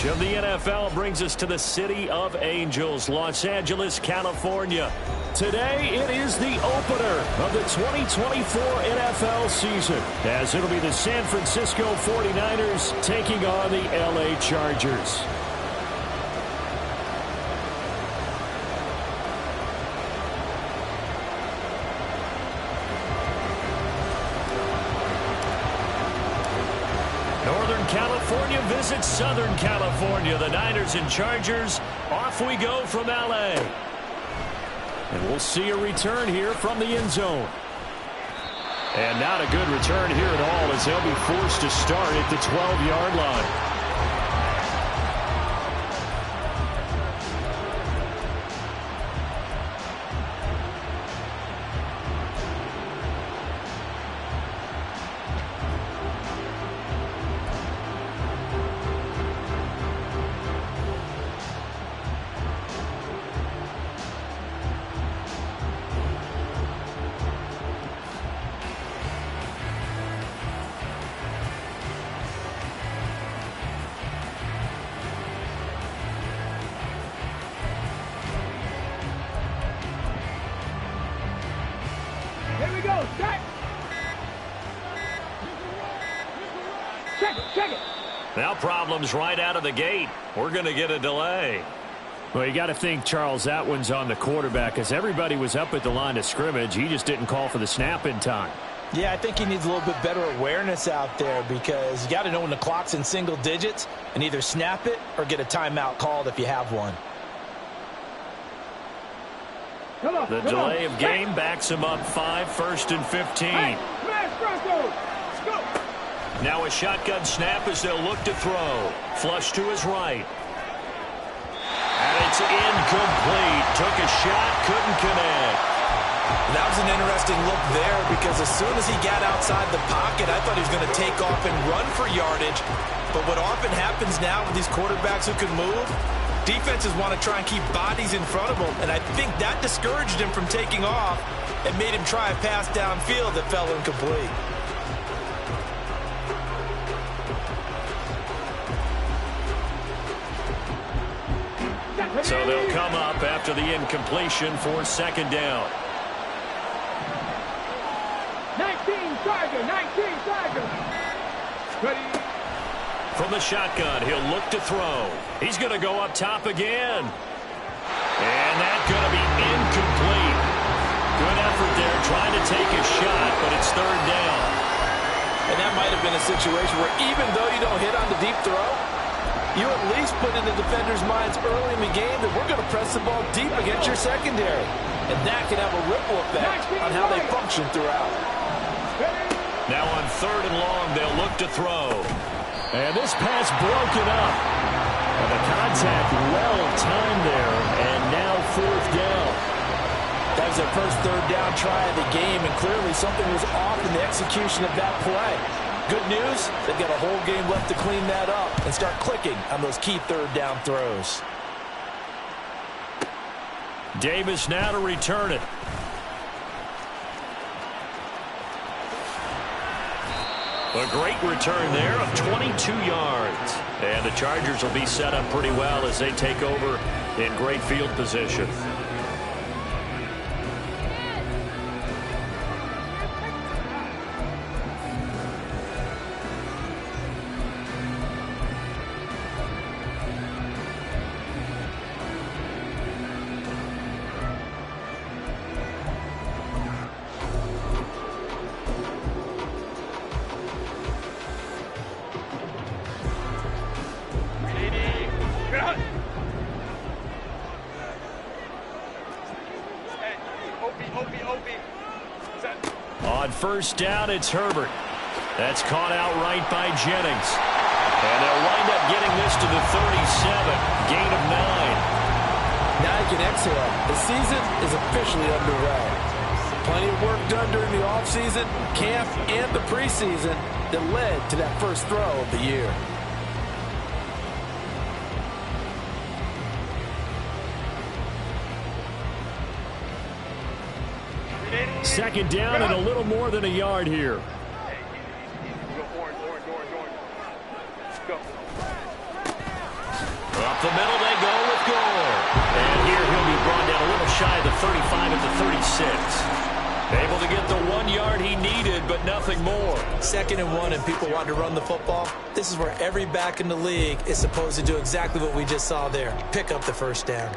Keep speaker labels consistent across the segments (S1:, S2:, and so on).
S1: of the NFL brings us to the City of Angels, Los Angeles, California. Today, it is the opener of the 2024 NFL season, as it'll be the San Francisco 49ers taking on the LA Chargers. Northern California visits Southern California. The Niners and Chargers, off we go from LA. And we'll see a return here from the end zone. And not a good return here at all, as they'll be forced to start at the 12-yard line. Now problems right out of the gate. We're going to get a delay. Well, you got to think, Charles, that one's on the quarterback, as everybody was up at the line of scrimmage. He just didn't call for the snap in time.
S2: Yeah, I think he needs a little bit better awareness out there, because you got to know when the clock's in single digits and either snap it or get a timeout called if you have one.
S1: The delay of game backs him up 5, 1st and 15. Now a shotgun snap as they'll look to throw. Flush to his right. And it's incomplete. Took a shot, couldn't connect.
S2: That was an interesting look there, because as soon as he got outside the pocket, I thought he was going to take off and run for yardage. But what often happens now with these quarterbacks who can move, defenses want to try and keep bodies in front of them. And I think that discouraged him from taking off and made him try a pass downfield that fell incomplete.
S1: So they'll come up after the incompletion for 2nd down.
S3: 19 Charger, 19 Charger. Ready.
S1: From the shotgun, he'll look to throw. He's going to go up top again. And that's going to be incomplete. Good effort there, trying to take a shot, but it's 3rd down.
S2: And that might have been a situation where even though you don't hit on the deep throw, you at least put in the defenders' minds early in the game that we're going to press the ball deep against your secondary. And that can have a ripple effect on how they function throughout.
S1: Now on 3rd and long, they'll look to throw. And this pass broken up. And the contact well timed there. And now 4th down.
S2: That was their first 3rd down try of the game, and clearly something was off in the execution of that play. Good news, they've got a whole game left to clean that up and start clicking on those key 3rd down throws.
S1: Davis now to return it. A great return there of 22 yards. And the Chargers will be set up pretty well as they take over in great field position. On 1st down, it's Herbert. That's caught out right by Jennings. And they'll wind up getting this to the 37. Gain of 9.
S2: Now you can exhale. The season is officially underway. Plenty of work done during the offseason, camp, and the preseason that led to that first throw of the year.
S1: 2nd down and a little more than a yard here. Up the middle they go with Gore. And here he'll be brought down a little shy of the 35 at the 36. Able to get the 1 yard he needed, but nothing more.
S2: 2nd and 1, and people want to run the football. This is where every back in the league is supposed to do exactly what we just saw there. Pick up the first down.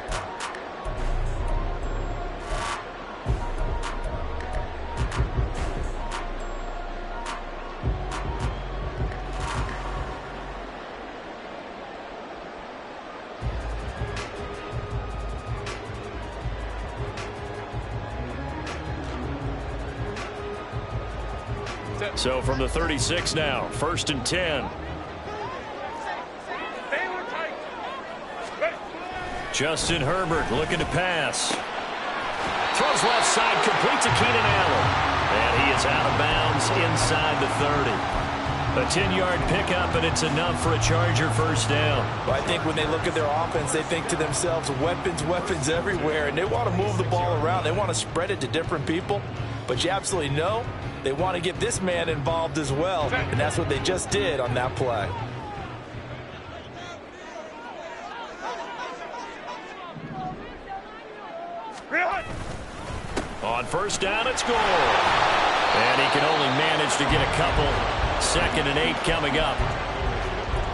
S1: So from the 36 now, 1st and 10. Justin Herbert looking to pass. Throws left side, complete to Keenan Allen. And he is out of bounds inside the 30. A 10-yard pickup, and it's enough for a Charger first down.
S2: Well, I think when they look at their offense, they think to themselves, weapons, weapons everywhere. And they want to move the ball around. They want to spread it to different people. But you absolutely know they want to get this man involved as well. And that's what they just did on that play.
S1: On first down, it's Gore. And he can only manage to get a couple. 2nd and 8 coming up.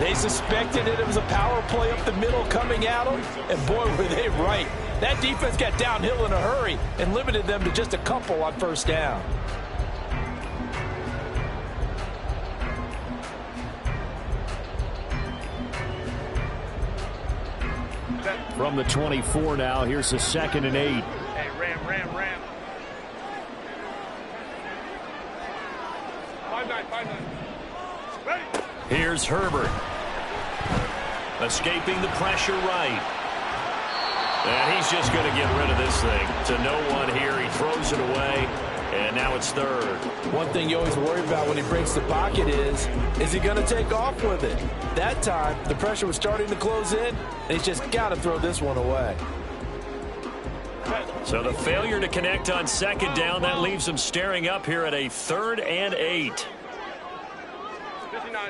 S2: They suspected it was a power play up the middle coming at them. And boy, were they right. That defense got downhill in a hurry and limited them to just a couple on first down.
S1: From the 24 now, here's the 2nd and 8.
S3: Hey, ram. 5-9. Ready.
S1: Here's Herbert. Escaping the pressure right. And he's just going to get rid of this thing. To no one here. He throws it away. And now it's 3rd.
S2: One thing you always worry about when he breaks the pocket is he going to take off with it? That time, the pressure was starting to close in, and he's just got to throw this one away.
S1: So the failure to connect on 2nd down, that leaves him staring up here at a 3rd and 8.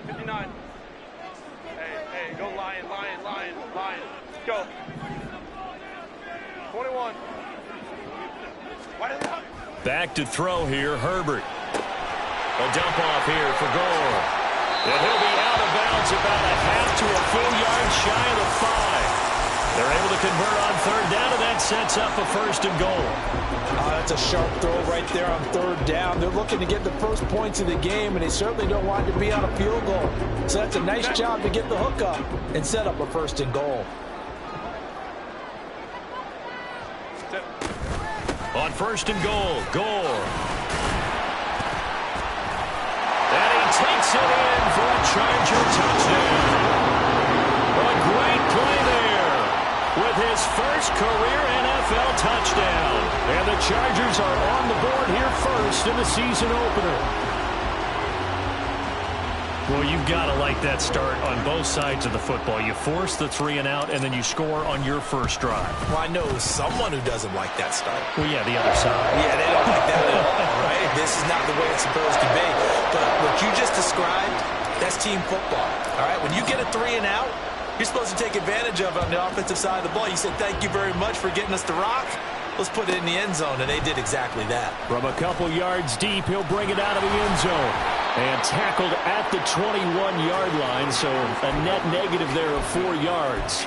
S3: 59. Hey, go Lion. Go. 21.
S1: Back to throw here, Herbert. A dump off here for Gore. And he'll be out of bounds about a half to a full yard shy of the 5. They're able to convert on 3rd down, and that sets up a 1st and goal.
S2: That's a sharp throw right there on 3rd down. They're looking to get the first points of the game, and they certainly don't want to be on a field goal. So that's a nice job to get the hook up and set up a 1st and goal.
S1: On 1st and goal, Gore. And he takes it in for a Charger touchdown. A great play there with his first career NFL touchdown. And the Chargers are on the board here first in the season opener. Well, you've got to like that start on both sides of the football. You force the 3 and out, and then you score on your first drive.
S2: Well, I know someone who doesn't like that start.
S1: Well, yeah, the other side.
S2: Yeah, they don't like that at all, right? This is not the way it's supposed to be. But what you just described, that's team football, all right? When you get a 3 and out, you're supposed to take advantage of it on the offensive side of the ball. You said, thank you very much for getting us the rock. Let's put it in the end zone, and they did exactly that.
S1: From a couple yards deep, he'll bring it out of the end zone. And tackled at the 21-yard line, so a net negative there of 4 yards.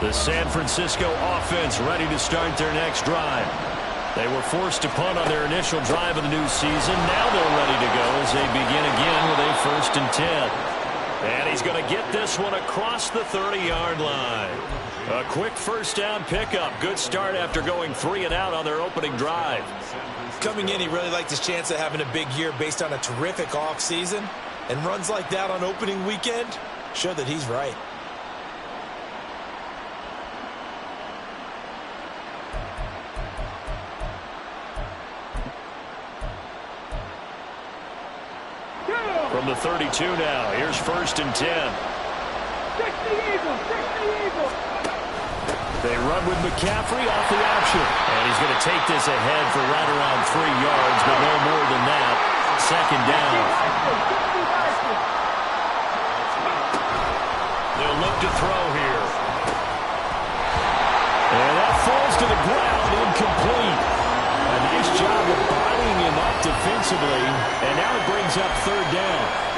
S1: The San Francisco offense ready to start their next drive. They were forced to punt on their initial drive of the new season. Now they're ready to go as they begin again with a 1st and 10. And he's going to get this one across the 30-yard line. A quick first down pickup. Good start after going 3 and out on their opening drive.
S2: Coming in, he really liked his chance of having a big year based on a terrific offseason. And runs like that on opening weekend show that he's right.
S1: From the 32 now, here's 1st and 10. They run with McCaffrey off the option. And he's going to take this ahead for right around 3 yards, but no more than that. Second down. They'll look to throw here. And that falls to the ground, incomplete. A nice job of bodying him up defensively. And now it brings up third down.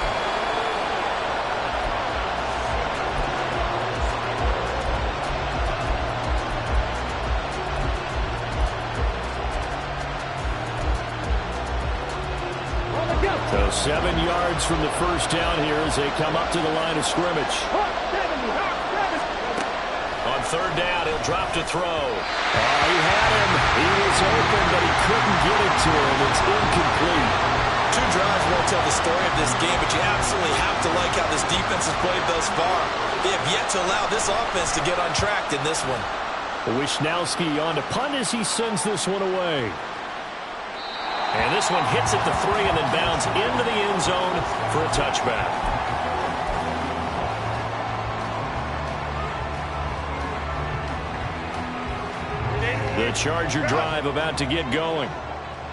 S1: So 7 yards from the first down here as they come up to the line of scrimmage. On third down, he'll drop to throw. He had him. He was open, but he couldn't get it to him. It's incomplete.
S2: 2 drives won't tell the story of this game, but you absolutely have to like how this defense has played thus far. They have yet to allow this offense to get untracked in this one.
S1: Wisnowski on to punt as he sends this one away. And this one hits at the 3 and then bounds into the end zone for a touchback. The Charger drive about to get going.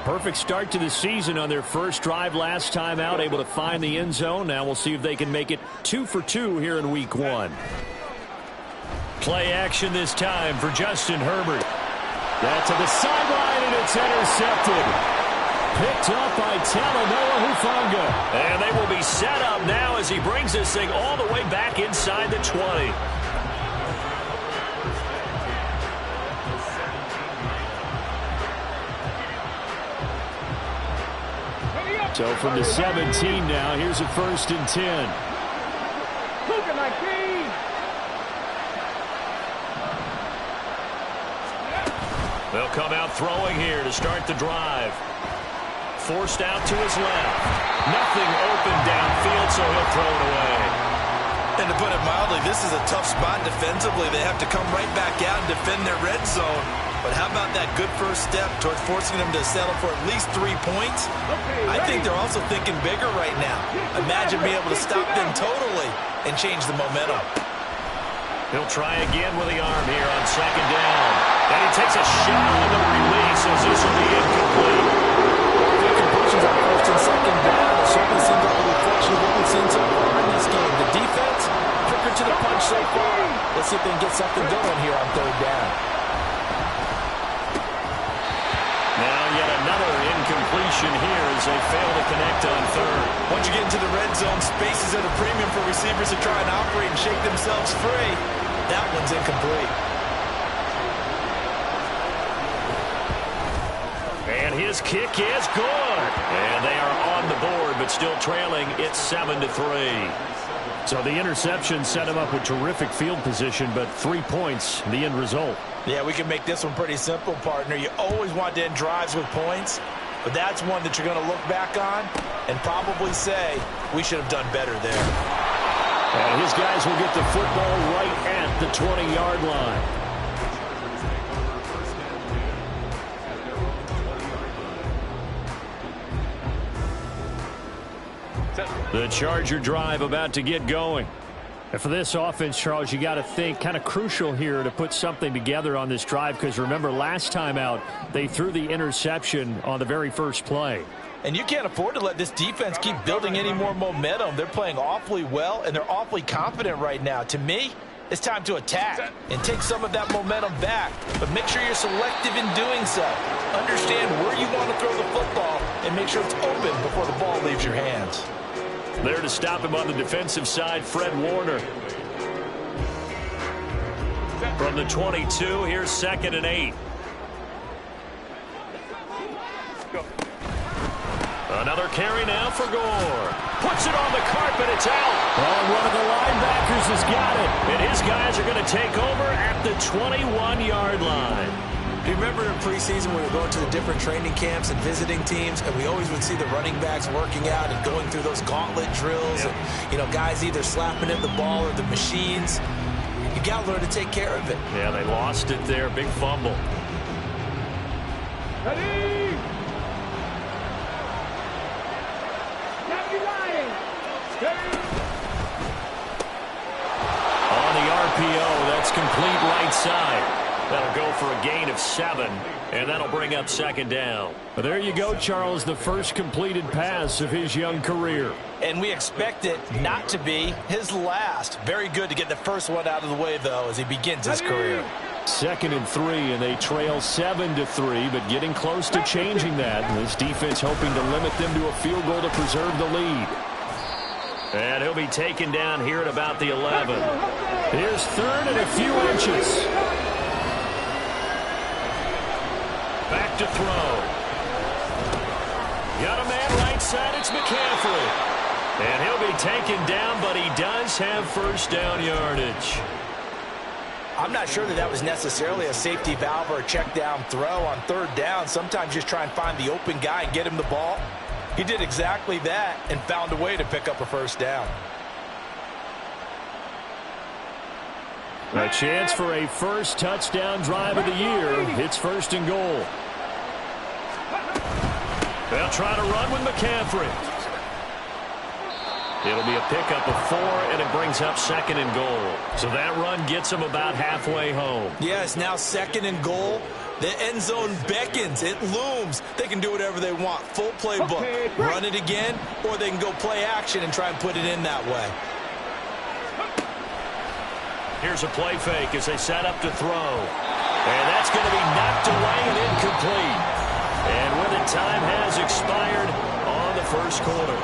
S1: Perfect start to the season on their first drive last time out, able to find the end zone. Now we'll see if they can make it 2 for 2 here in week 1. Play action this time for Justin Herbert. That's to the sideline, and it's intercepted. Picked up by Talanoa Hufanga. And they will be set up now as he brings this thing all the way back inside the 20. So from the 17 now, here's a 1st and 10. They'll come out throwing here to start the drive. Forced out to his left. Nothing open downfield, so he'll throw it away.
S2: And to put it mildly, this is a tough spot defensively. They have to come right back out and defend their red zone. But how about that good first step towards forcing them to settle for at least 3 points? I think they're also thinking bigger right now. Imagine being able to stop them totally and change the momentum.
S1: He'll try again with the arm here on second down. And he takes a shot on the release as this will be incomplete.
S2: Completions on first and second down. It certainly seems like a reflection of what we've seen so far in this game. The defense, quicker to the punch so far. Let's see if they can get something going here on third down.
S1: Now yet another incompletion here as they fail to connect on third.
S2: Once you get into the red zone, space is at a premium for receivers to try and operate and shake themselves free. That one's incomplete.
S1: And his kick is good. And they are on the board, but still trailing. It's 7-3. So the interception set him up with terrific field position, but 3 points, the end result.
S2: Yeah, we can make this one pretty simple, partner. You always want to end drives with points, but that's one that you're going to look back on and probably say, we should have done better there.
S1: And his guys will get the football right at the 20-yard line. The Charger drive about to get going. And for this offense, Charles, you got to think kind of crucial here to put something together on this drive, because remember last time out they threw the interception on the very first play.
S2: And you can't afford to let this defense keep building any more momentum. They're playing awfully well, and they're awfully confident right now. To me, it's time to attack and take some of that momentum back. But make sure you're selective in doing so. Understand where you want to throw the football and make sure it's open before the ball leaves your hands.
S1: There to stop him on the defensive side, Fred Warner. From the 22, here's 2nd and 8.
S3: Go.
S1: Another carry now for Gore. Puts it on the carpet, it's out. Oh, one of the linebackers has got it. And his guys are going to take over at the 21-yard line.
S2: Do you remember in preseason we were going to the different training camps and visiting teams, and we always would see the running backs working out and going through those gauntlet drills, and, you know, guys either slapping at the ball or the machines. You got to learn to take care of it.
S1: Yeah, they lost it there. Big fumble.
S3: Ready?
S1: On the RPO, that's complete right side. That'll go for a gain of 7, and that'll bring up second down. But there you go, Charles, the first completed pass of his young career.
S2: And we expect it not to be his last. Very good to get the first one out of the way, though, as he begins his career.
S1: 2nd and 3, and they trail 7-3, but getting close to changing that. This defense hoping to limit them to a field goal to preserve the lead. And he'll be taken down here at about the 11. Here's 3rd and a few inches. Back to throw. Got a man right side. It's McCaffrey. And he'll be taken down, but he does have first down yardage.
S2: I'm not sure that was necessarily a safety valve or a check down throw on 3rd down. Sometimes just try and find the open guy and get him the ball. He did exactly that and found a way to pick up a first down.
S1: A chance for a first touchdown drive of the year. It's 1st and goal. They'll try to run with McCaffrey. It'll be a pickup of 4, and it brings up 2nd and goal. So that run gets them about halfway home.
S2: Yes, now 2nd and goal. The end zone beckons. It looms. They can do whatever they want. Full playbook. Run it again, or they can go play action and try and put it in that way.
S1: Here's a play fake as they set up to throw. And that's going to be knocked away and incomplete. And when the time has expired on the first quarter.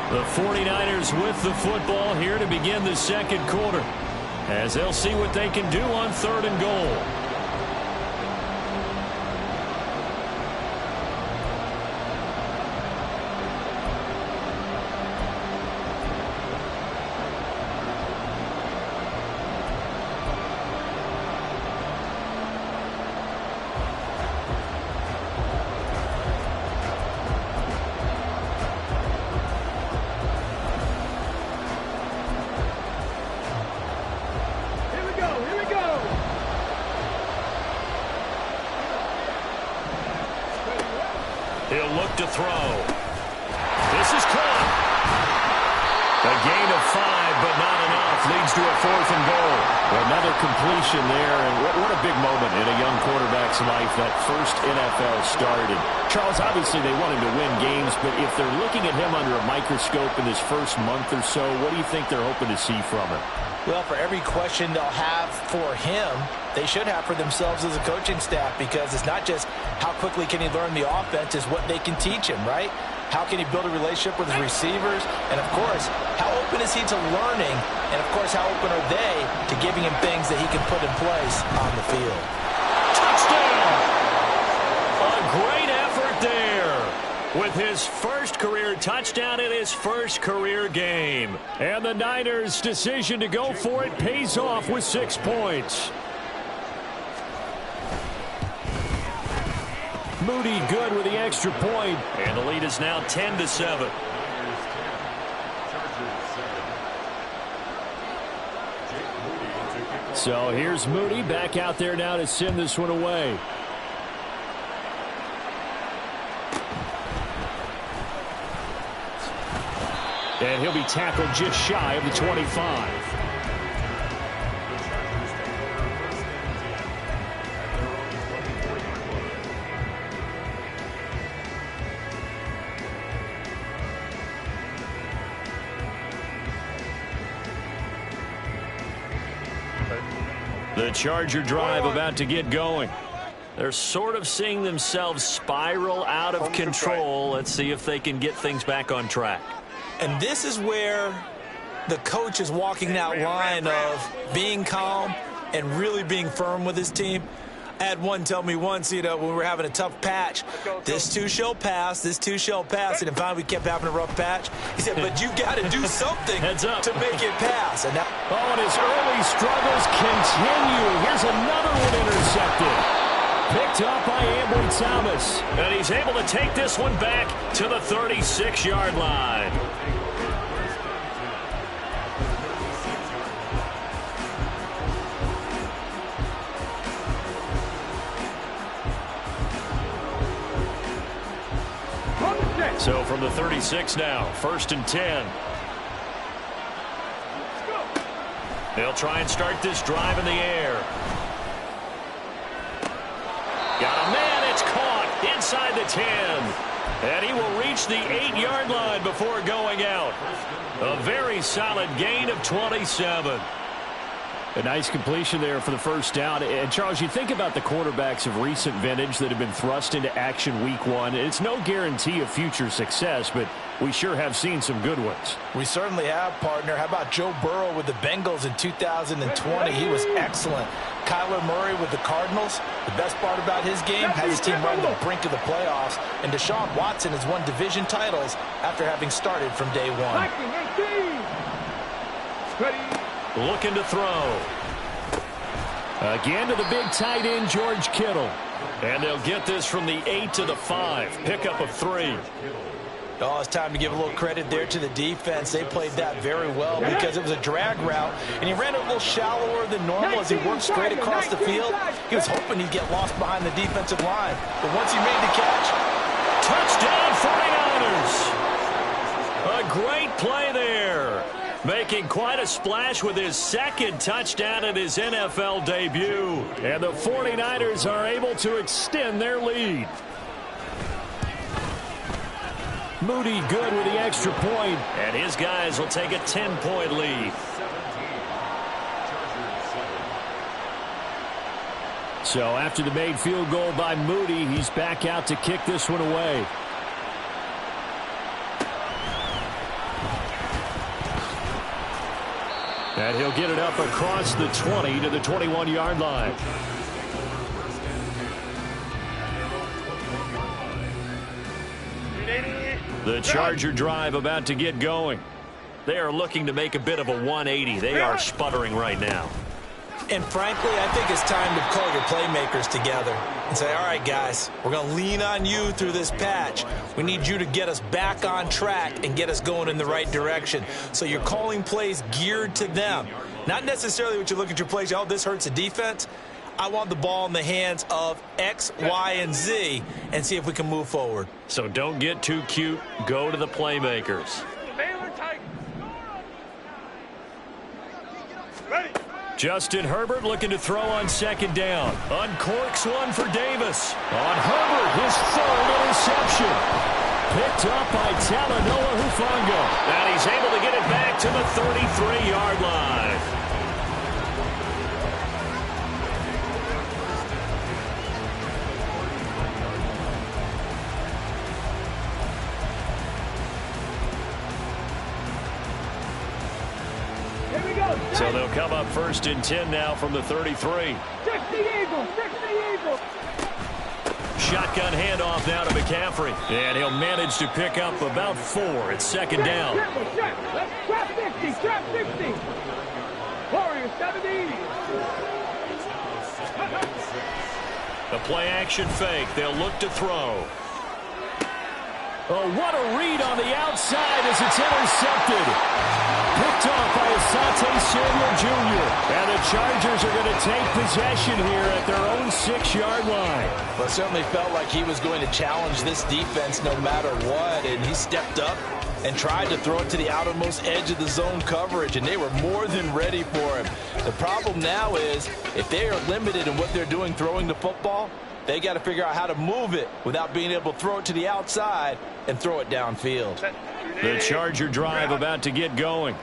S1: The 49ers with the football here to begin the second quarter, as they'll see what they can do on 3rd and goal. He'll look to throw. This is caught. A gain of 5, but not enough. Leads to a 4th and goal. Another completion there, and what a big moment in a young quarterback's life, that first NFL start. And Charles, obviously they want him to win games, but if they're looking at him under a microscope in his first month or so, what do you think they're hoping to see from him?
S2: Well, for every question they'll have for him, they should have for themselves as a coaching staff, because it's not just how quickly can he learn the offense, it's what they can teach him, right? How can he build a relationship with his receivers? And, of course, how open is he to learning? And, of course, how open are they to giving him things that he can put in place on the field?
S1: Touchdown! A great effort there with his first career touchdown in his first career game. And the Niners' decision to go for it pays off with 6 points. Moody good with the extra point, and the lead is now 10-7. So here's Moody back out there now to send this one away. And he'll be tackled just shy of the 25. The Charger drive about to get going. They're sort of seeing themselves spiral out of control. Let's see if they can get things back on track.
S2: And this is where the coach is walking that line of being calm and really being firm with his team. I had one tell me once, when we were having a tough patch, this too shall pass, this too shall pass. And finally we kept having a rough patch. He said, but you got to do something to make it pass. And
S1: and his early struggles continue. Here's another one intercepted. Picked up by Ambry Thomas. And he's able to take this one back to the 36-yard line. So from the 36 now, 1st and 10. They'll try and start this drive in the air. Got a man. It's caught inside the 10. And he will reach the 8-yard line before going out. A very solid gain of 27. A nice completion there for the first down. And, Charles, you think about the quarterbacks of recent vintage that have been thrust into action week one. It's no guarantee of future success, but we sure have seen some good ones.
S2: We certainly have, partner. How about Joe Burrow with the Bengals in 2020? He was excellent. Kyler Murray with the Cardinals. The best part about his game has his team right on the brink of the playoffs. And Deshaun Watson has won division titles after having started from day one.
S1: Looking to throw. Again to the big tight end, George Kittle. And they'll get this from the 8 to the 5. Pickup of 3.
S2: Oh, it's time to give a little credit there to the defense. They played that very well because it was a drag route, and he ran it a little shallower than normal as he worked straight across the field. He was hoping he'd get lost behind the defensive line. But once he made the catch,
S1: touchdown 49ers! A great play there. Making quite a splash with his second touchdown in his NFL debut. And the 49ers are able to extend their lead. Moody good with the extra point, and his guys will take a 10-point lead. So after the made field goal by Moody, he's back out to kick this one away. And he'll get it up across the 20 to the 21-yard line. The Charger drive about to get going. They are looking to make a bit of a 180. They are sputtering right now.
S2: And frankly, I think it's time to call your playmakers together and say, all right, guys, we're going to lean on you through this patch. We need you to get us back on track and get us going in the right direction. So you're calling plays geared to them. Not necessarily what you look at your plays, oh, this hurts the defense. I want the ball in the hands of X, Y, and Z and see if we can move forward.
S1: So don't get too cute. Go to the playmakers.
S3: Ready.
S1: Justin Herbert looking to throw on second down. Uncorks one for Davis. On Herbert, his third interception. Picked up by Talanoa Hufanga. And he's able to get it back to the 33-yard line. So they'll come up first and 10 now from the 33. Shotgun handoff now to McCaffrey. And he'll manage to pick up about 4 at second down.
S3: Trap 60, trap 60. Warriors 70.
S1: The play action fake. They'll look to throw. Oh, what a read on the outside as it's intercepted. Picked off by Asante Samuel Jr. And the Chargers are going to take possession here at their own 6-yard line.
S2: Well, it certainly felt like he was going to challenge this defense no matter what, and he stepped up and tried to throw it to the outermost edge of the zone coverage, and they were more than ready for him. The problem now is if they are limited in what they're doing throwing the football, they got to figure out how to move it without being able to throw it to the outside and throw it downfield.
S1: The Charger drive about to get going.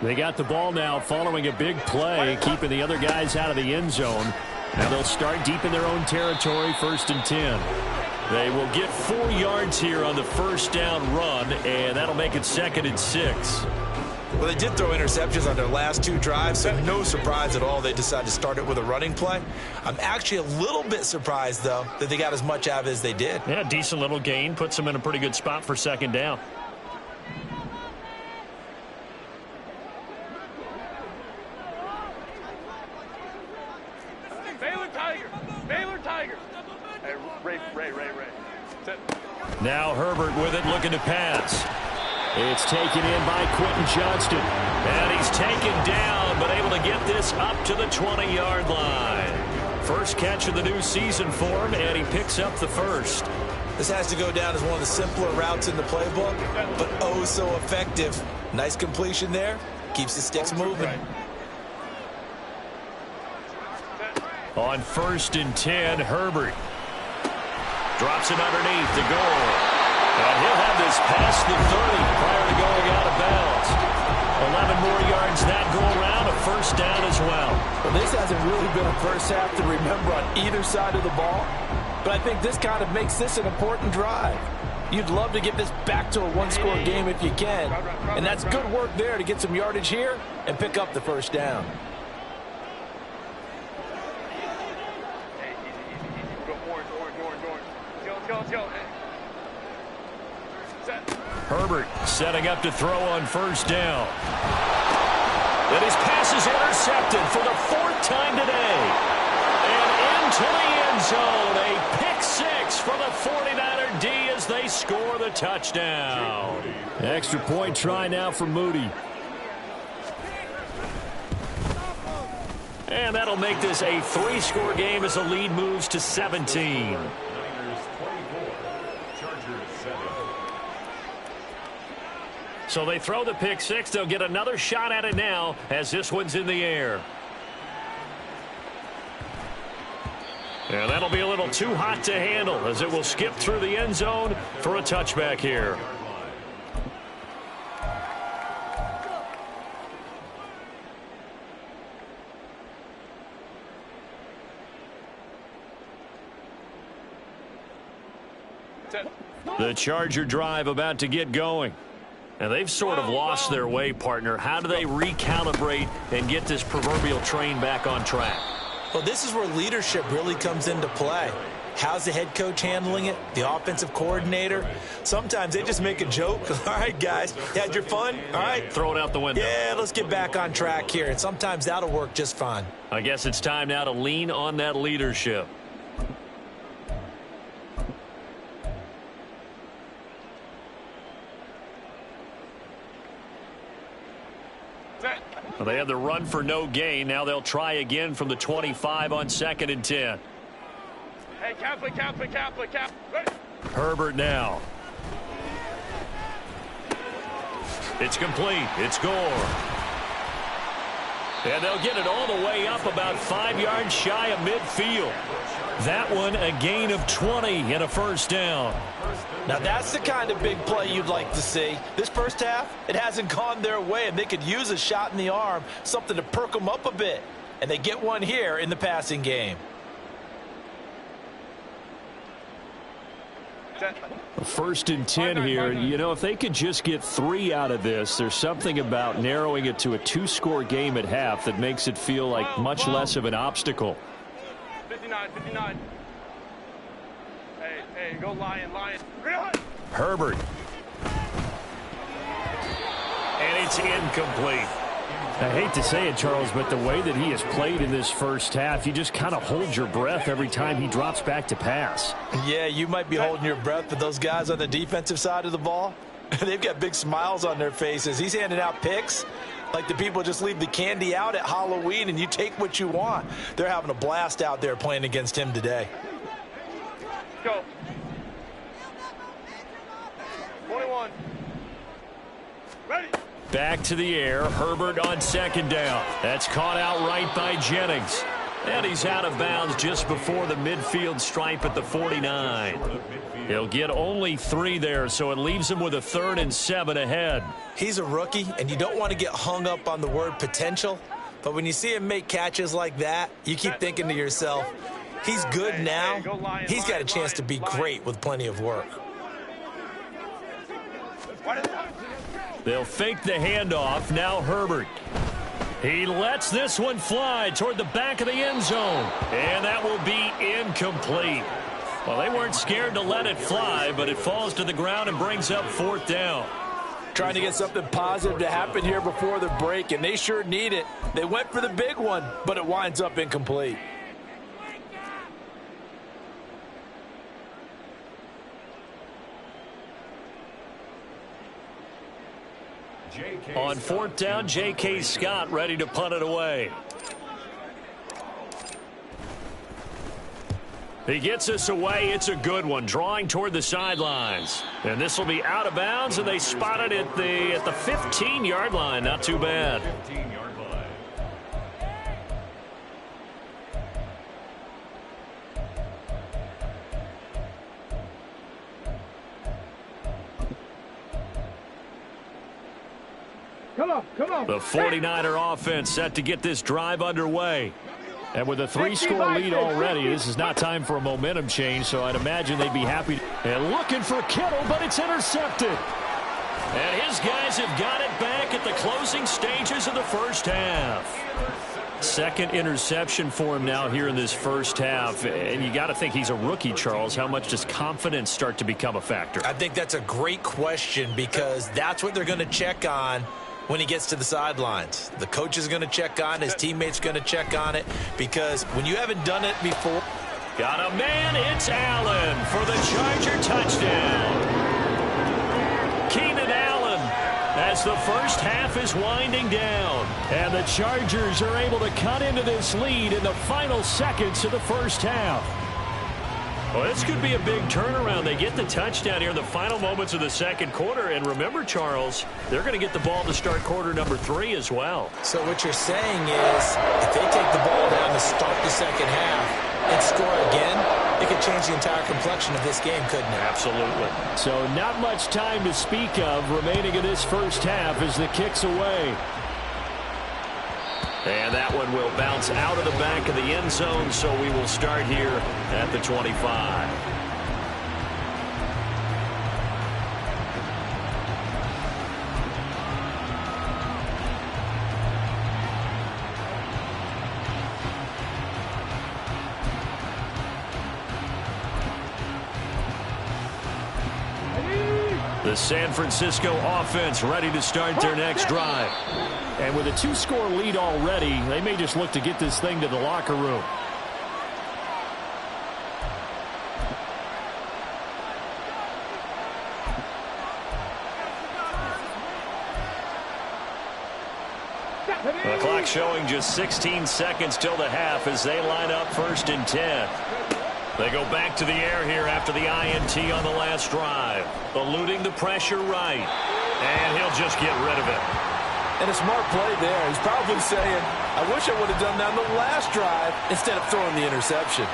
S1: They got the ball now following a big play, keeping the other guys out of the end zone. Now they'll start deep in their own territory, 1st and 10. They will get 4 yards here on the first down run, and that'll make it 2nd and 6.
S2: Well, they did throw interceptions on their last 2 drives, so no surprise at all they decided to start it with a running play. I'm actually a little bit surprised, though, that they got as much out of it as they did.
S1: Yeah, decent little gain. Puts them in a pretty good spot for second down.
S3: Baylor Tigers. Hey, Ray.
S1: Now Herbert with it, looking to pass. It's taken in by Quentin Johnston. And he's taken down, but able to get this up to the 20-yard line. First catch of the new season for him, and he picks up the first.
S2: This has to go down as one of the simpler routes in the playbook, but oh so effective. Nice completion there. Keeps the sticks moving.
S1: On 1st and 10, Herbert. Drops it underneath the goal. And he'll have this past the 30 prior to going out of bounds. 11 more yards that go around, a first down as well.
S2: Well, this hasn't really been a first half to remember on either side of the ball. But I think this kind of makes this an important drive. You'd love to get this back to a one-score game if you can. And that's good work there to get some yardage here and pick up the first down.
S1: Herbert setting up to throw on first down. And his pass is intercepted for the 4th time today. And into the end zone, a pick 6 for the 49er D as they score the touchdown. Extra point try now for Moody. And that'll make this a 3-score game as the lead moves to 17. So they throw the pick 6. They'll get another shot at it now as this one's in the air. And that'll be a little too hot to handle as it will skip through the end zone for a touchback here. The Charger drive about to get going. And they've sort of lost their way, partner. How do they recalibrate and get this proverbial train back on track?
S2: Well, this is where leadership really comes into play. How's the head coach handling it? The offensive coordinator? Sometimes they just make a joke. All right, guys, you had your fun? All right.
S1: Throw it out the window.
S2: Yeah, let's get back on track here. And sometimes that'll work just fine.
S1: I guess it's time now to lean on that leadership. Well, they had the run for no gain. Now they'll try again from the 25 on 2nd and 10.
S3: Hey, cap. Ready?
S1: Herbert now. It's complete. It's Gore. And they'll get it all the way up about 5 yards shy of midfield. That one a gain of 20 and a first down.
S2: Now that's the kind of big play you'd like to see. This first half, it hasn't gone their way, and they could use a shot in the arm, something to perk them up a bit. And they get one here in the passing game.
S1: First and 10 here. You know, if they could just get 3 out of this, there's something about narrowing it to a 2-score game at half that makes it feel like much less of an obstacle.
S3: 59. Hey, go Lion.
S1: Herbert. And it's incomplete. I hate to say it, Charles, but the way that he has played in this first half, you just kind of hold your breath every time he drops back to pass.
S2: Yeah, you might be holding your breath, but those guys on the defensive side of the ball, they've got big smiles on their faces. He's handing out picks like the people just leave the candy out at Halloween and you take what you want. They're having a blast out there playing against him today.
S3: Go. 21. Ready.
S1: Back to the air. Herbert on 2nd down. That's caught out right by Jennings. And he's out of bounds just before the midfield stripe at the 49. He'll get only 3 there, so it leaves him with a 3rd and 7 ahead.
S2: He's a rookie, and you don't want to get hung up on the word potential. But when you see him make catches like that, you keep thinking to yourself, he's good now. He's got a chance to be great with plenty of work.
S1: They'll fake the handoff. Now Herbert. He lets this one fly toward the back of the end zone. And that will be incomplete. Well, they weren't scared to let it fly, but it falls to the ground and brings up 4th down.
S2: Trying to get something positive to happen here before the break, and they sure need it. They went for the big one, but it winds up incomplete.
S1: On 4th down, J.K. Scott ready to punt it away. He gets us away. It's a good one, drawing toward the sidelines. And this will be out of bounds, and they spot it at the 15-yard line. Not too bad. The 49er offense set to get this drive underway. And with a 3-score lead already, this is not time for a momentum change, so I'd imagine they'd be happy. And looking for Kittle, but it's intercepted. And his guys have got it back at the closing stages of the first half. Second interception for him now here in this first half. And you got to think he's a rookie, Charles. How much does confidence start to become a factor?
S2: I think that's a great question because that's what they're going to check on when he gets to the sidelines. The coach is going to check on, his teammates going to check on it, because when you haven't done it before.
S1: Got a man, it's Allen for the Charger touchdown. Keenan Allen as the first half is winding down. And the Chargers are able to cut into this lead in the final seconds of the first half. Well, this could be a big turnaround. They get the touchdown here in the final moments of the second quarter. And remember, Charles, they're going to get the ball to start quarter number 3 as well.
S2: So what you're saying is if they take the ball down to start the second half and score again, it could change the entire complexion of this game, couldn't it?
S1: Absolutely. So not much time to speak of remaining in this first half as the kick's away. And that one will bounce out of the back of the end zone, so we will start here at the 25. The San Francisco offense ready to start their next drive. And with a 2-score lead already, they may just look to get this thing to the locker room. The clock showing just 16 seconds till the half as they line up 1st and 10. They go back to the air here after the INT on the last drive. Eluding the pressure right. And he'll just get rid of it.
S4: And a smart play there. He's probably saying, I wish I would have done that on the last drive instead of throwing the interception.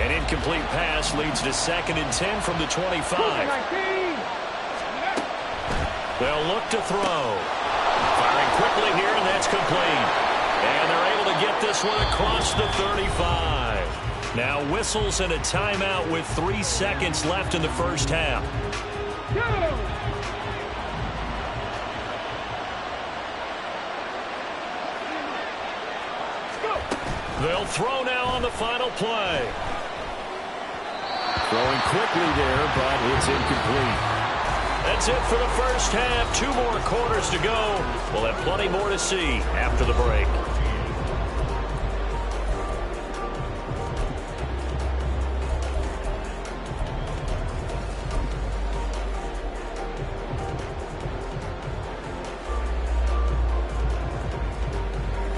S1: An incomplete pass leads to 2nd and 10 from the 25. They'll look to throw. Firing quickly here, and that's complete. And they're able to get this one across the 35. Now whistles and a timeout with 3 seconds left in the first half. They'll throw now on the final play. Throwing quickly there, but it's incomplete. That's it for the first half. 2 more quarters to go. We'll have plenty more to see after the break.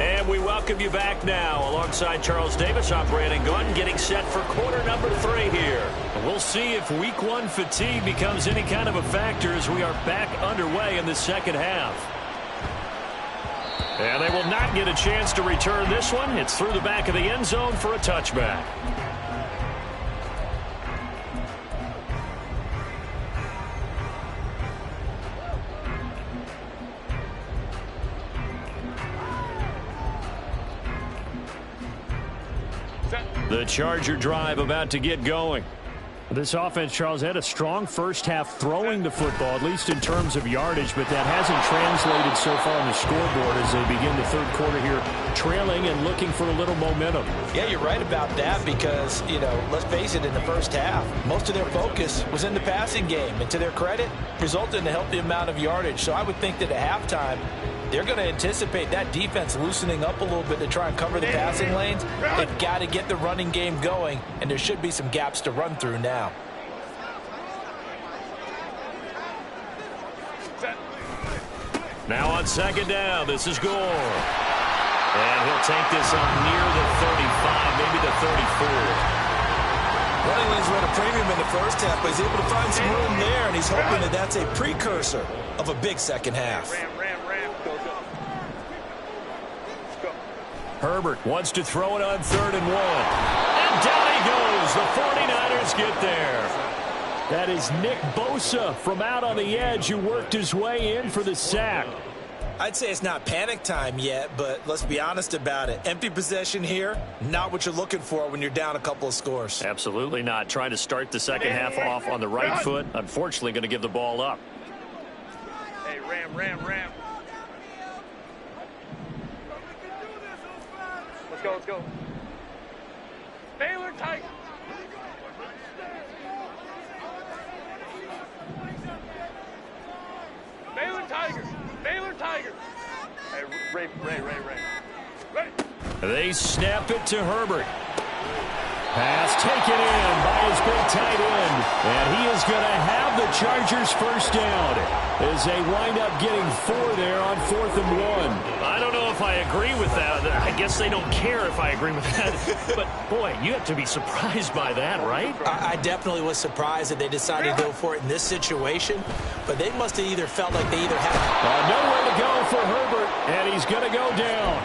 S1: And we welcome you back now. Alongside Charles Davis, I'm Brandon Gunn, getting set for quarter number 3 here. We'll see if week 1 fatigue becomes any kind of a factor as we are back underway in the second half. And they will not get a chance to return this one. It's through the back of the end zone for a touchback. The Charger drive about to get going. This offense, Charles, had a strong first half throwing the football, at least in terms of yardage, but that hasn't translated so far on the scoreboard as they begin the third quarter here, trailing and looking for a little momentum.
S2: Yeah, you're right about that because, let's face it, in the first half, most of their focus was in the passing game. And to their credit, resulted in a healthy amount of yardage. So I would think that at halftime, they're going to anticipate that defense loosening up a little bit to try and cover the passing lanes. They've got to get the running game going, and there should be some gaps to run through now.
S1: Now on second down, this is Gore. And he'll take this on near the 35, maybe the 34.
S2: Running lanes were at a premium in the first half, but he's able to find some room there, and he's hoping that that's a precursor of a big second half.
S1: Herbert wants to throw it on 3rd and 1. And down he goes. The 49ers get there. That is Nick Bosa from out on the edge who worked his way in for the sack.
S2: I'd say it's not panic time yet, but let's be honest about it. Empty possession here, not what you're looking for when you're down a couple of scores.
S1: Absolutely not. Trying to start the second half off on the right foot. Unfortunately, going to give the ball up.
S3: Hey, ram. Let's go. Baylor Tigers. Baylor Tigers. Hey, Ray. Ready.
S1: They snap it to Herbert. Pass taken in by his big tight end. And he is going to have the Chargers first down as they wind up getting 4 there on 4th and 1. I don't know if I agree with that. I guess they don't care if I agree with that. But, boy, you have to be surprised by that, right?
S2: I definitely was surprised that they decided to go for it in this situation. But they must have either felt like they either had...
S1: nowhere to go for Herbert, and he's going to go down.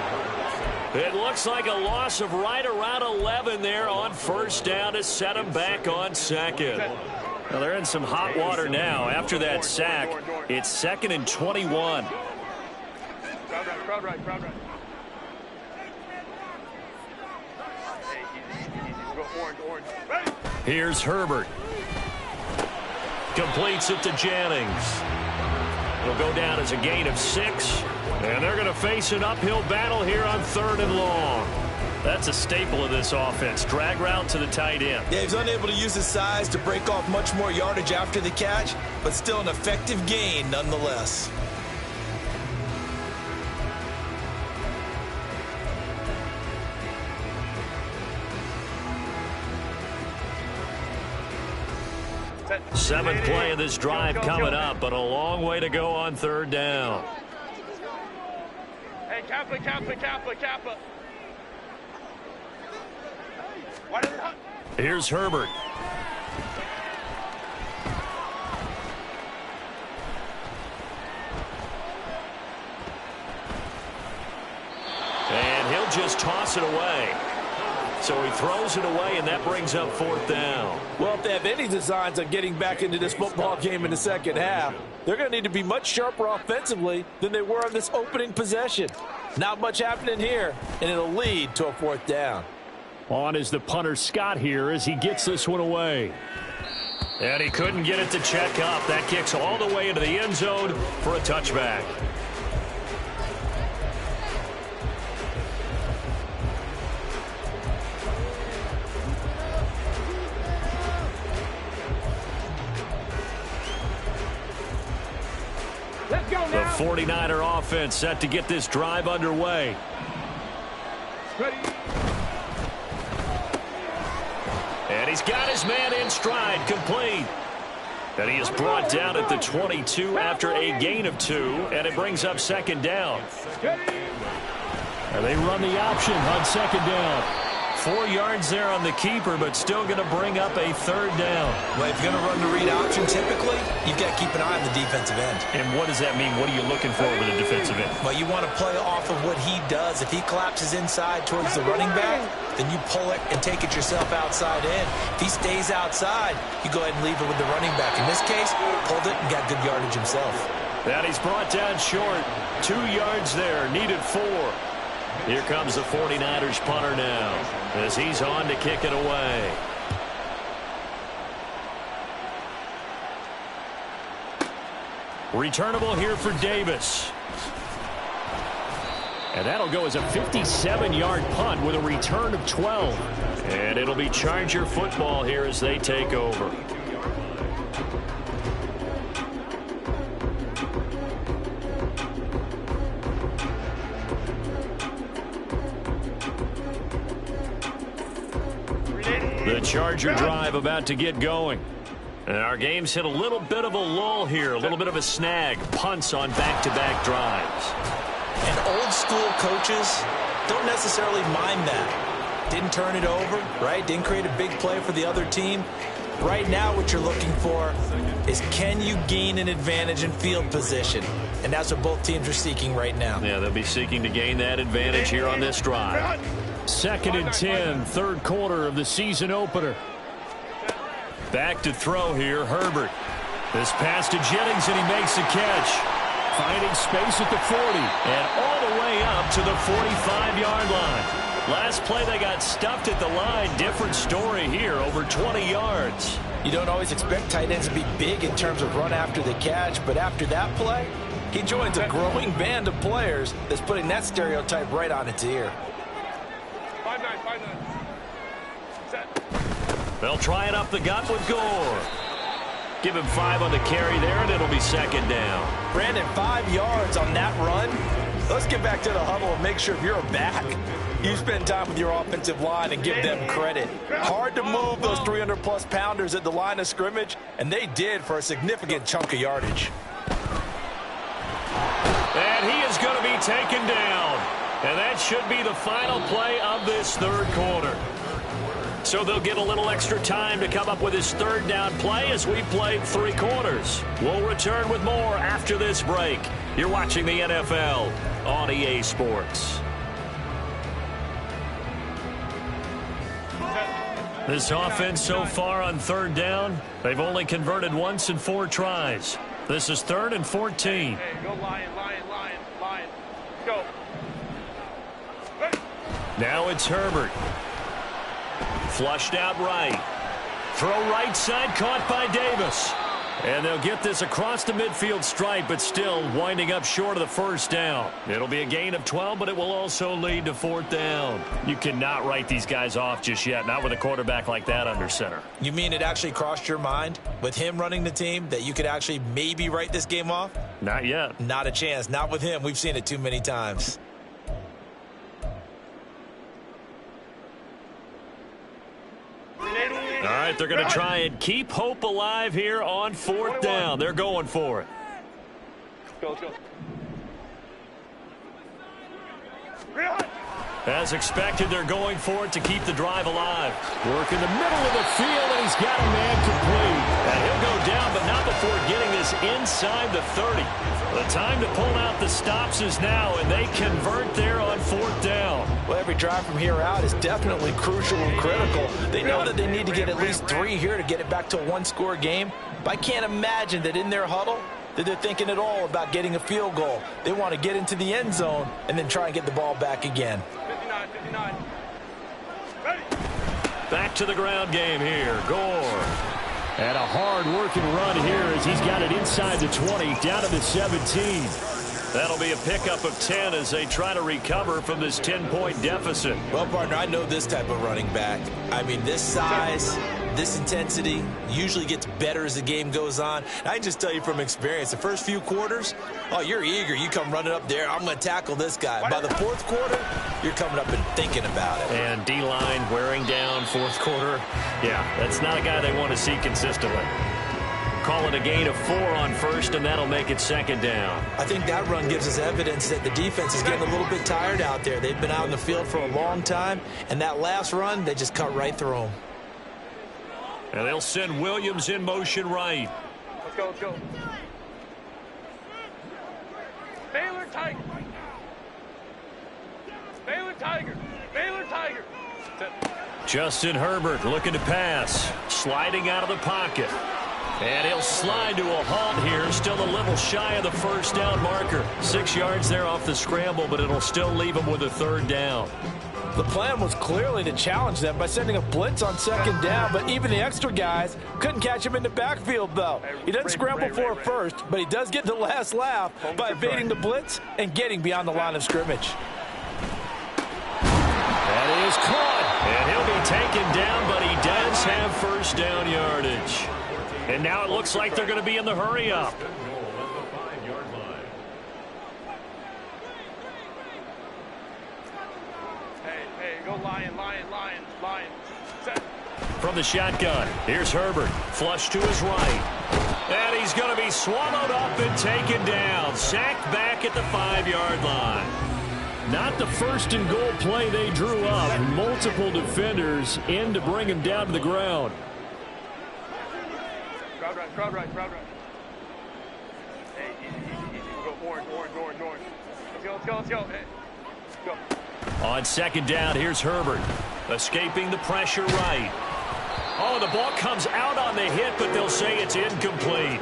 S1: It looks like a loss of right around 11 there on first down to set him back on second. Well, they're in some hot water now. After that sack, it's 2nd and 21.
S3: Crowd right. Hey, easy. We'll go orange. Ready.
S1: Here's Herbert. Completes it to Jennings. It'll go down as a gain of 6. And they're going to face an uphill battle here on 3rd and long. That's a staple of this offense. Drag route to the tight end.
S2: Yeah, he's unable to use his size to break off much more yardage after the catch, but still an effective gain nonetheless.
S1: Seventh play of this drive coming up, but a long way to go on 3rd down.
S3: Hey, Kappa.
S1: Here's Herbert. And he'll just toss it away. So he throws it away, and that brings up 4th down.
S4: Well, if they have any designs on getting back into this football game in the second half, they're going to need to be much sharper offensively than they were on this opening possession. Not much happening here, and it'll lead to a 4th down.
S1: On is the punter Scott here as he gets this one away. And he couldn't get it to check up. That kicks all the way into the end zone for a touchback.
S3: Let's go now.
S1: The 49er offense set to get this drive underway.
S3: Ready.
S1: And he's got his man in stride, complete. And he is brought down at the 22 after a gain of 2, and it brings up 2nd down. And they run the option on 2nd down. 4 yards there on the keeper, but still going to bring up a 3rd down.
S2: Well, if you're going to run the read option, typically, you've got to keep an eye on the defensive end.
S1: And what does that mean? What are you looking for with a defensive end?
S2: Well, you want to play off of what he does. If he collapses inside towards the running back, then you pull it and take it yourself outside in. If he stays outside, you go ahead and leave it with the running back. In this case, pulled it and got good yardage himself.
S1: That he's brought down short. 2 yards there, needed 4. Here comes the 49ers punter now as he's on to kick it away. Returnable here for Davis. And that'll go as a 57-yard punt with a return of 12. And it'll be Charger football here as they take over. The Charger drive about to get going. And our game's hit a little bit of a lull here, a little bit of a snag. Punts on back-to-back drives.
S2: And old-school coaches don't necessarily mind that. Didn't turn it over, right? Didn't create a big play for the other team. Right now what you're looking for is can you gain an advantage in field position? And that's what both teams are seeking right now.
S1: Yeah, they'll be seeking to gain that advantage here on this drive. 2nd and 10, third quarter of the season opener. Back to throw here, Herbert. This pass to Jennings, and he makes the catch. Finding space at the 40, and all the way up to the 45-yard line. Last play, they got stuffed at the line. Different story here, over 20 yards.
S2: You don't always expect tight ends to be big in terms of run after the catch, but after that play, he joins a growing band of players that's putting that stereotype right on its ear.
S3: 5-9, 5-9. Set.
S1: They'll try it up the gut with Gore. Give him 5 on the carry there, and it'll be 2nd down.
S2: Brandon, 5 yards on that run. Let's get back to the huddle and make sure if you're a back, you spend time with your offensive line and give them credit. Hard to move those 300-plus pounders at the line of scrimmage, and they did for a significant chunk of yardage.
S1: And he is going to be taken down. And that should be the final play of this third quarter. So they'll get a little extra time to come up with his third down play as we played 3 quarters. We'll return with more after this break. You're watching the NFL on EA Sports. This offense so far on third down, they've only converted once in 4 tries. This is 3rd and 14.
S3: Hey, go Lion, Lion, Lion, Lion. Go. Ready.
S1: Now it's Herbert. Flushed out right. Throw right side, caught by Davis. And they'll get this across the midfield stripe, but still winding up short of the first down. It'll be a gain of 12, but it will also lead to 4th down. You cannot write these guys off just yet, not with a quarterback like that under center.
S2: You mean it actually crossed your mind with him running the team that you could actually maybe write this game off?
S1: Not yet.
S2: Not a chance. Not with him. We've seen it too many times.
S1: All right, they're going to try and keep hope alive here on 4th down. They're going for it.
S3: Let's go.
S1: As expected, they're going for it to keep the drive alive. Work in the middle of the field, and he's got a man complete. And he'll go down, but not before getting this inside the 30. The time to pull out the stops is now, and they convert there on 4th down.
S2: Well, every drive from here out is definitely crucial and critical. They know that they need to get at least 3 here to get it back to a 1-score game. But I can't imagine that in their huddle that they're thinking at all about getting a field goal. They want to get into the end zone and then try and get the ball back again.
S3: 59, 59. Ready.
S1: Back to the ground game here. Gore. And a hard-working run here as he's got it inside the 20, down to the 17. That'll be a pickup of 10 as they try to recover from this 10-point deficit.
S2: Well, partner, I know this type of running back. I mean, this size, this intensity usually gets better as the game goes on. I can just tell you from experience, the first few quarters, oh, you're eager. You come running up there, I'm going to tackle this guy. By the 4th quarter, you're coming up and thinking about it.
S1: And D-line wearing down 4th quarter. Yeah, that's not a guy they want to see consistently. Call it a gain of 4 on 1st, and that'll make it 2nd down.
S2: I think that run gives us evidence that the defense is getting a little bit tired out there. They've been out in the field for a long time, and that last run, they just cut right through them.
S1: And they'll send Williams in motion right.
S3: Let's go, let's go. Baylor Tiger. Baylor Tiger. Baylor Tiger.
S1: Justin Herbert looking to pass. Sliding out of the pocket. And he'll slide to a halt here. Still a little shy of the first down marker. 6 yards there off the scramble, but it'll still leave him with a 3rd down.
S4: The plan was clearly to challenge them by sending a blitz on 2nd down, but even the extra guys couldn't catch him in the backfield, though. He doesn't scramble for a first, but he does get the last laugh by evading the blitz and getting beyond the line of scrimmage.
S1: That is caught, and he'll be taken down, but he does have 1st down yardage. And now it looks like they're going to be in the hurry-up.
S3: Hey, go Lion, Lion, Lion, Lion. Set.
S1: From the shotgun, here's Herbert. Flush to his right. And he's going to be swallowed up and taken down. Sacked back at the 5-yard line. Not the 1st and goal play they drew up. Multiple defenders in to bring him down to the ground.
S3: Crowd right. Hey, easy. Go orange. Let's go. Hey, go.
S1: On second down, here's Herbert. Escaping the pressure right. Oh, the ball comes out on the hit, but they'll say it's incomplete.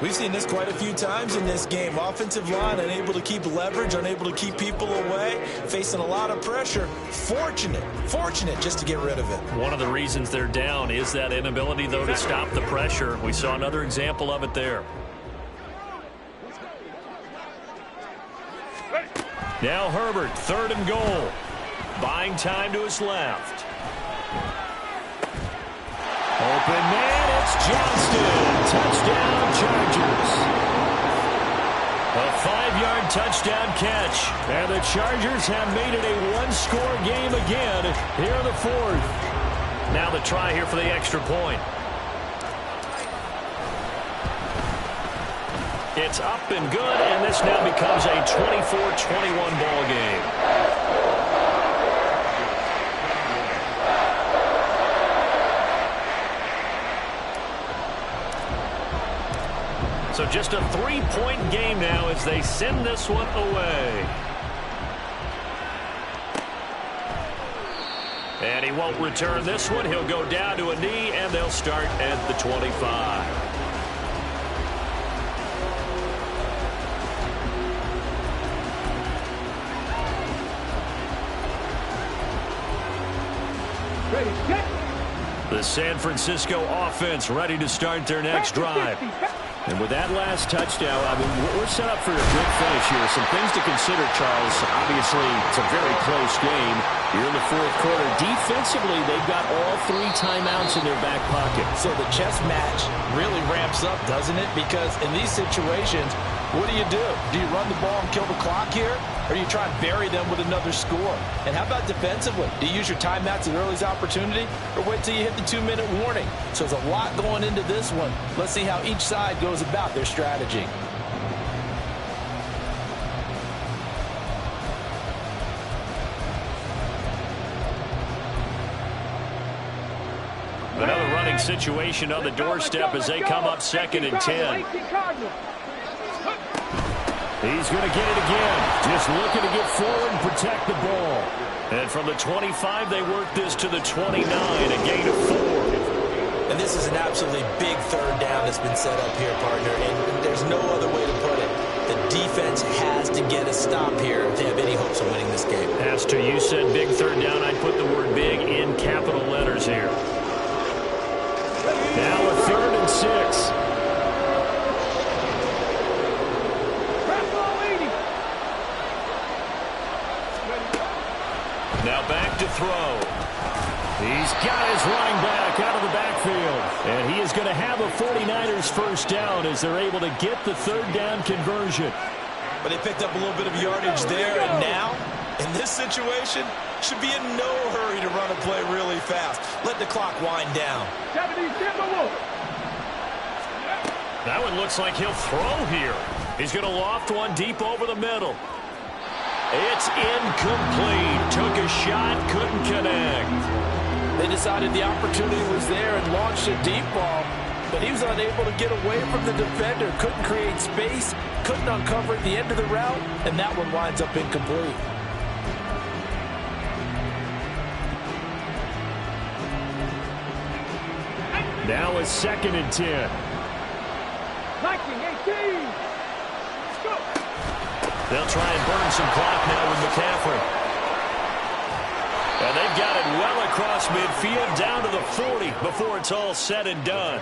S2: We've seen this quite a few times in this game. Offensive line unable to keep leverage, unable to keep people away, facing a lot of pressure. Fortunate just to get rid of it.
S1: One of the reasons they're down is that inability, though, to stop the pressure. We saw another example of it there. Now Herbert, 3rd and goal. Buying time to his left. Open man, it's Johnston. Touchdown, Chargers. A 5-yard touchdown catch. And the Chargers have made it a one-score game again here in the 4th. Now the try here for the extra point. It's up and good, and this now becomes a 24-21 ball game. So just a 3-point game now as they send this one away. And he won't return this one. He'll go down to a knee, and they'll start at the 25. The San Francisco offense ready to start their next drive. And with that last touchdown, I mean, we're set up for a good finish here. Some things to consider, Charles. Obviously, it's a very close game. You're in the 4th quarter. Defensively, they've got all 3 timeouts in their back pocket.
S2: So the chess match really ramps up, doesn't it? Because in these situations, what do? Do you run the ball and kill the clock here? Or do you try and bury them with another score? And how about defensively? Do you use your timeouts at earliest opportunity? Or wait till you hit the 2-minute warning? So there's a lot going into this one. Let's see how each side goes about their strategy.
S1: Another running situation on the doorstep as they come up 2nd and 10. He's going to get it again. Just looking to get forward and protect the ball. And from the 25, they work this to the 29, a gain of 4.
S2: And this is an absolutely big 3rd down that's been set up here, partner. And there's no other way to put it. The defense has to get a stop here if they have any hopes of winning this game.
S1: As to you said big 3rd down, I'd put the word big in capital letters here. Now a 3rd and 6. Now back to throw. He's got his running back out of the backfield. And he is going to have a 49ers first down as they're able to get the 3rd down conversion.
S2: But they picked up a little bit of yardage there, and now, in this situation, should be in no hurry to run a play really fast. Let the clock wind down.
S1: That one looks like he'll throw here. He's going to loft one deep over the middle. It's incomplete. Took a shot, couldn't connect.
S4: They decided the opportunity was there and launched a deep ball, but he was unable to get away from the defender. Couldn't create space, couldn't uncover at the end of the route, and that one winds up incomplete.
S1: Now a 2nd and 10.
S3: 19-18.
S1: They'll try and burn some clock now with McCaffrey. And they've got it well across midfield down to the 40 before it's all said and done.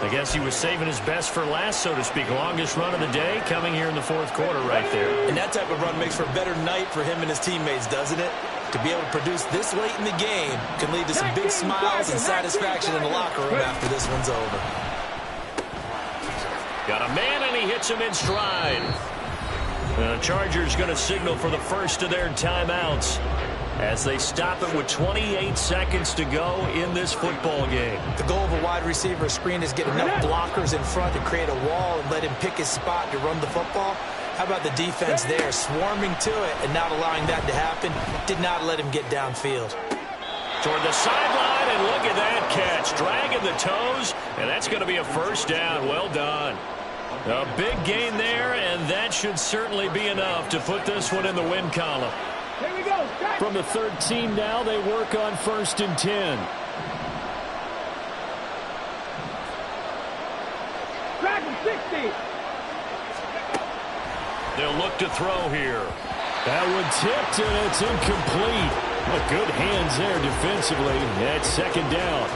S1: I guess he was saving his best for last, so to speak. Longest run of the day coming here in the 4th quarter right there.
S2: And that type of run makes for a better night for him and his teammates, doesn't it? To be able to produce this late in the game can lead to some big smiles and satisfaction in the locker room after this one's over.
S1: Got a man, and he hits him in stride. The Chargers going to signal for the first of their timeouts as they stop it with 28 seconds to go in this football game.
S2: The goal of a wide receiver screen is get enough blockers in front to create a wall and let him pick his spot to run the football. How about the defense there, swarming to it and not allowing that to happen? Did not let him get downfield.
S1: Toward the sideline, and look at that catch. Dragging the toes, and that's going to be a first down. Well done. A big gain there, and that should certainly be enough to put this one in the win column. From the 13 now, they work on 1st and 10. They'll look to throw here. That one tipped, and it's incomplete. But good hands there defensively. That's 2nd down.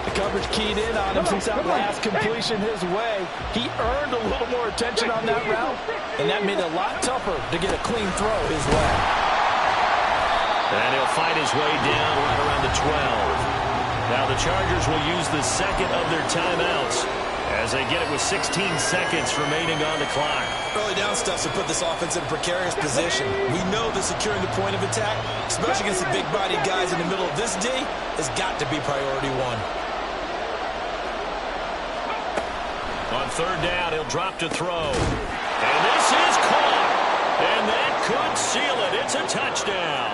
S4: The coverage keyed in on him since that last completion his way. He earned a little more attention on that route, and that made it a lot tougher to get a clean throw his way.
S1: And he'll fight his way down right around the 12. Now the Chargers will use the 2nd of their timeouts as they get it with 16 seconds remaining on the clock.
S2: Early down stuff to put this offense in a precarious position. We know that securing the point of attack, especially against the big-bodied guys in the middle of this D, has got to be priority 1.
S1: On 3rd down, he'll drop to throw. And this is caught. And that could seal it. It's a touchdown.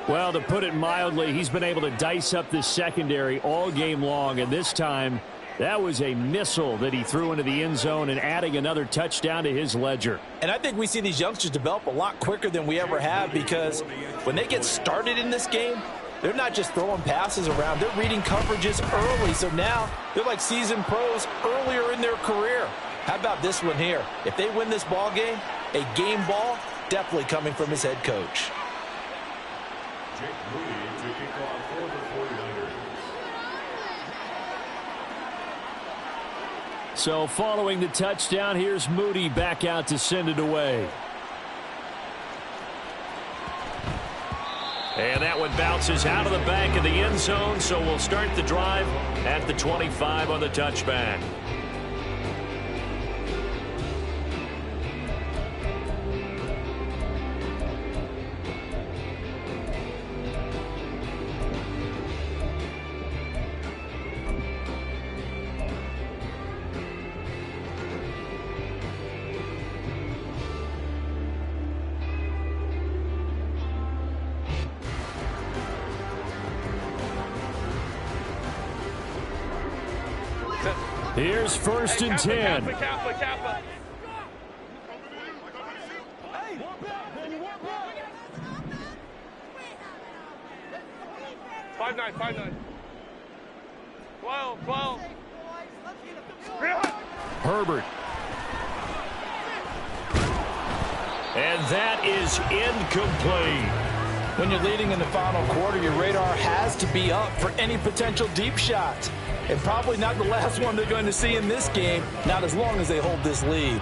S1: Well, to put it mildly, he's been able to dice up this secondary all game long. And this time, that was a missile that he threw into the end zone and adding another touchdown to his ledger.
S4: And I think we see these youngsters develop a lot quicker than we ever have, because when they get started in this game, they're not just throwing passes around. They're reading coverages early. So now they're like seasoned pros earlier in their career. How about this one here? If they win this ball game, a game ball definitely coming from his head coach.
S1: So following the touchdown, here's Moody back out to send it away. And that one bounces out of the back of the end zone, so we'll start the drive at the 25 on the touchback. Here's 1st and 10.
S3: Kappa. 5-9. 12.
S1: Herbert. And that is incomplete.
S4: When you're leading in the final quarter, your radar has to be up for any potential deep shots. And probably not the last one they're going to see in this game, not as long as they hold this lead.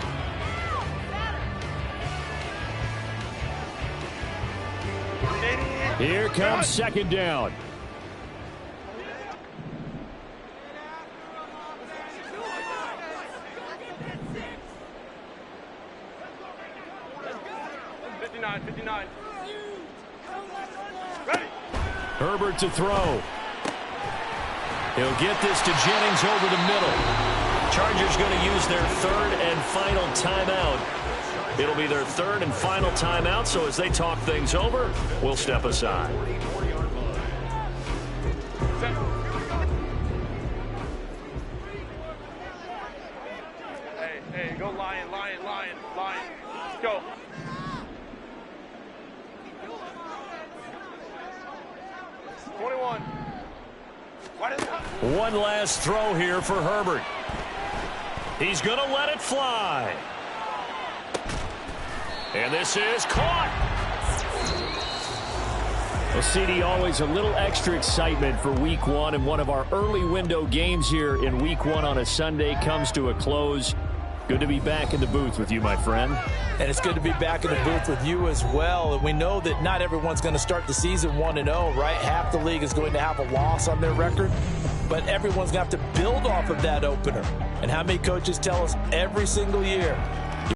S1: Here comes 2nd down. Herbert to throw. He'll get this to Jennings over the middle. Chargers going to use their 3rd and final timeout. It'll be their 3rd and final timeout, so as they talk things over, we'll step aside.
S3: Hey, go Lion. Let's go.
S1: One last throw here for Herbert. He's going to let it fly. And this is caught. Well, CD, always a little extra excitement for Week 1, and one of our early window games here in Week 1 on a Sunday comes to a close. Good to be back in the booth with you, my friend.
S4: And it's good to be back in the booth with you as well. And we know that not everyone's going to start the season 1-0, right? Half the league is going to have a loss on their record. But everyone's going to have to build off of that opener. And how many coaches tell us every single year,